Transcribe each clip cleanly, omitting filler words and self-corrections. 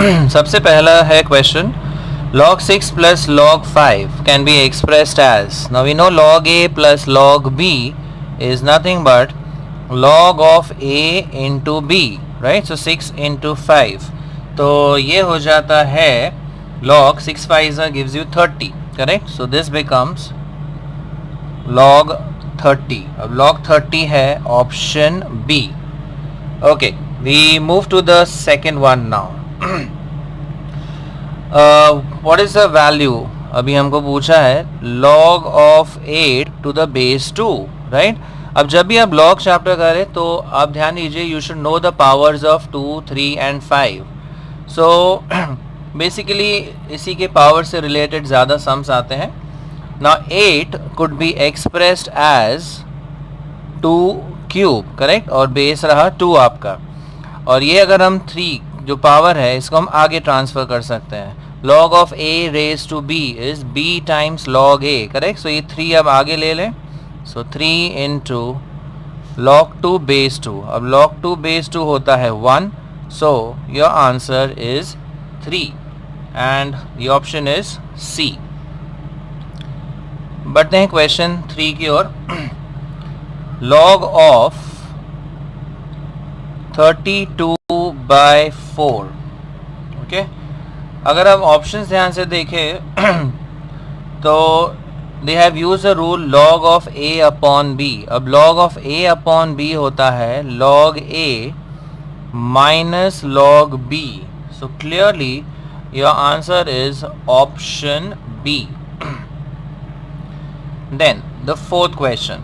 सबसे पहला है question, log 6 plus log 5 can be expressed as, now we know log a plus log b is nothing but log of a into b, right? So 6 into 5, तो ये हो जाता है log 6 5 gives you 30, correct? So this becomes log 30. अब log 30 है option B. Okay, we move to the second one now. What is the value? अभी हमको पूछा है log of 8 to the base 2, right? अब जब भी आप log चैप्टर करें तो आप ध्यान दीजिए, you should know the powers of 2, 3 and 5. So basically इसी के पावर से रिलेटेड ज़्यादा सम्स आते हैं. Now 8 could be expressed as 2 cube, correct? और बेस रहा 2 आपका, और ये अगर हम 3 जो पावर है इसको हम आगे ट्रांसफ़र कर सकते हैं. log of a raised to b is b times log a, correct? So ये 3 अब आगे ले लें, सो 3 into log 2 base 2. अब log 2 base 2 होता है 1, so your answer is 3 and the option is C. बढ़ते हैं क्वेश्चन 3 की ओर. log of 32 by 4, okay? अगर आप ऑप्शंस ध्यान से देखें तो they have use a rule log of a upon b. अब log of a upon b होता है log a minus log b. So clearly your answer is option B. Then the fourth question,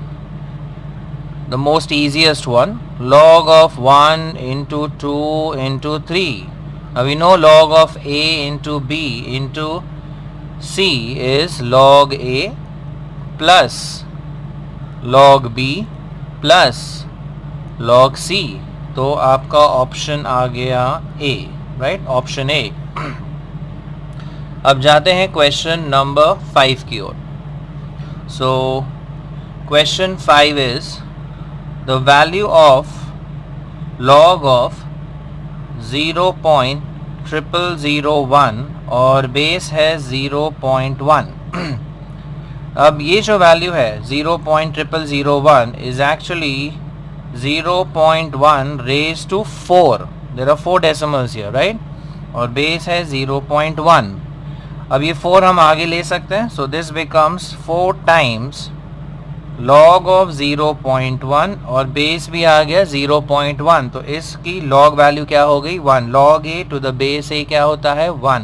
the most easiest one, log of 1 into 2 into 3. Now we know log of a into b into c is log a plus log b plus log c. तो आपका option आ गया A, right? Option A. अब जाते हैं question number 5 की ओर. So question 5 is the value of log of 0.0001 और base है 0.1. अब ये जो वैल्यू है 0.0001 is actually 0.1 raised to 4. There are 4 decimals here, right? और बेस है 0.1. अब ये 4 हम आगे ले सकते हैं, so this becomes 4 times log of 0.1 और बेस भी आ गया 0.1, तो इसकी log वैल्यू क्या हो गई? 1. log a to the base a क्या होता है? 1.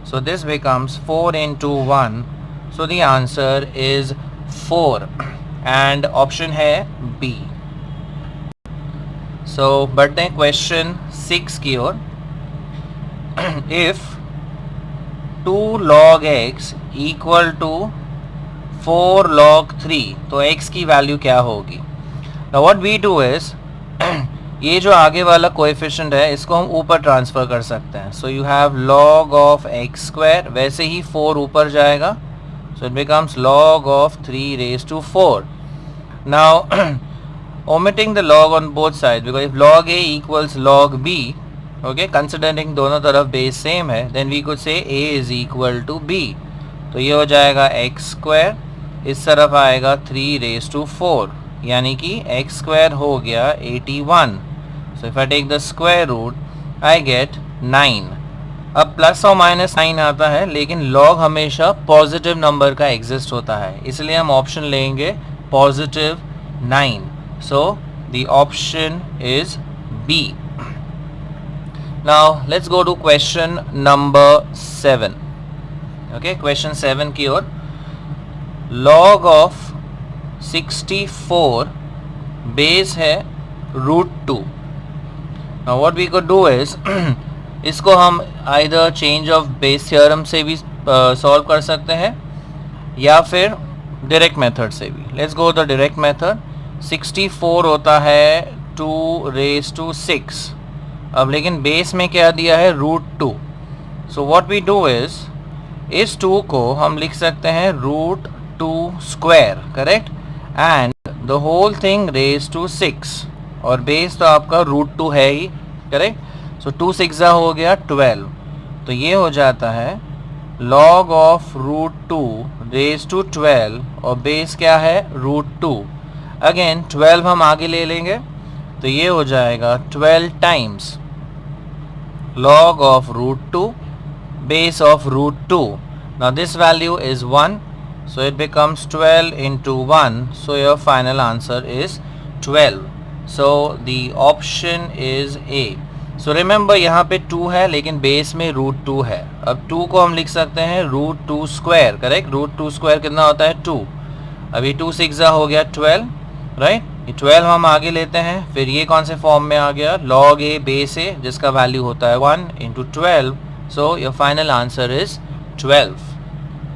So this becomes 4 into 1. So the answer is 4 and option है B. So बढ़ते हैं क्वेश्चन 6 की ओर. If 2 log x equal to 4 log 3, तो x की वैल्यू क्या होगी? Now what we do is ये जो आगे वाला कोएफिशिएंट है इसको हम ऊपर ट्रांसफ़र कर सकते हैं. So you have log of x square, वैसे ही 4 ऊपर जाएगा, so it becomes log of 3 raised to 4. Now omitting the log on both sides, because if log a equals log b, okay, considering दोनों तरफ base same है, then we could say a is equal to b. तो ये हो जाएगा x square, इस तरफ आएगा 3 raised to 4, यानी कि x square हो गया 81. So if I take the square root, I get 9. अब प्लस और माइनस साइन आता है, लेकिन log हमेशा पॉजिटिव नंबर का एग्जिस्ट होता है, इसलिए हम ऑप्शन लेंगे positive 9. So the option is B. Now let's go to question number 7. Okay, question 7 की ओर. log of 64 बेस है √2. Now what we could do is इसको हम either change of Bayes theorem से भी सॉल्व कर सकते हैं या फिर डायरेक्ट मेथड से भी. Let's go the direct method. 64 होता है 2 raised to 6. अब लेकिन बेस में क्या दिया है? √2. So what we do is इस 2 को हम लिख सकते हैं √2 square, correct? And the whole thing raised to 6, और बेस तो आपका √2 है ही, करेक्ट? सो 2 6 हो गया 12. तो ये हो जाता है log ऑफ √2 रेज टू 12 और बेस क्या है √2. अगेन 12 हम आगे ले लेंगे तो ये हो जाएगा 12 times log of √2 base of √2. Now this value is 1, so it becomes 12 into 1, so your final answer is 12. So the option is A. So remember यहाँ पे 2 है लेकिन बेस में √2 है. अब 2 को हम लिख सकते हैं √2 स्क्वायर. करेक्ट, √2 स्क्वायर कितना होता है 2. अभी 2 6 हो गया 12, राइट. ये 12 हम आगे लेते हैं, फिर ये कौन से फॉर्म में आ गया log a बेस a जिसका वैल्यू होता है 1 into 12. So your final answer is 12.